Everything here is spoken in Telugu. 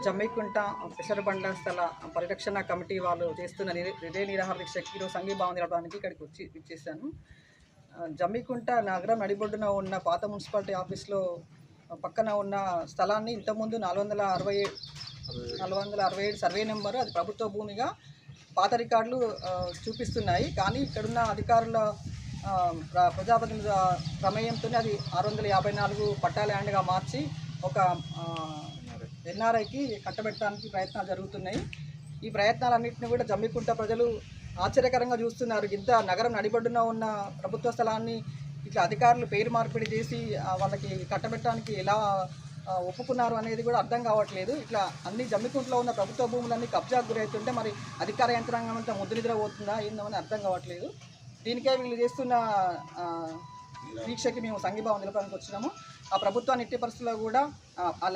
జమ్మికుంట పెసరబండ స్థల పరిరక్షణ కమిటీ వాళ్ళు చేస్తున్న రిలే నిరాహార దీక్షకి ఈరోజు సంఘీభావం తెలపడానికి ఇక్కడికి ఇచ్చేసాను. జమ్మికుంట నగరం నడిబొడ్డున ఉన్న పాత మున్సిపాలిటీ ఆఫీస్లో పక్కన ఉన్న స్థలాన్ని ఇంతకుముందు 467 సర్వే నెంబరు, అది ప్రభుత్వ భూమిగా పాత రికార్డులు చూపిస్తున్నాయి. కానీ ఇక్కడున్న అధికారుల ప్రజాప్రతినిధుల ప్రమేయంతో అది 654 పట్టా ల్యాండ్గా మార్చి ఒక ఎన్ఆర్ఐకి కట్టబెట్టడానికి ప్రయత్నాలు జరుగుతున్నాయి. ఈ ప్రయత్నాలన్నింటినీ కూడా జమ్మికుంట ప్రజలు ఆశ్చర్యకరంగా చూస్తున్నారు. ఇంత నగరం నడిబొడ్డున ఉన్న ప్రభుత్వ స్థలాన్ని ఇట్లా అధికారులు పేరు మార్పిడి చేసి వాళ్ళకి కట్టబెట్టడానికి ఎలా ఒప్పుకున్నారు అనేది కూడా అర్థం కావట్లేదు. ఇట్లా అన్ని జమ్మికుంటలో ఉన్న ప్రభుత్వ భూములన్నీ కబ్జాకు గురవుతుంటే మరి అధికార యంత్రాంగం అంతా ముద్దునిద్ర పోతుందా ఏందని అర్థం కావట్లేదు. దీనికే వీళ్ళు చేస్తున్న దీక్షకి మేము సంఘీభావం తెలపడానికి వచ్చినాము. ఆ ప్రభుత్వాన్ని ఎట్టి పరిస్థితుల్లో కూడా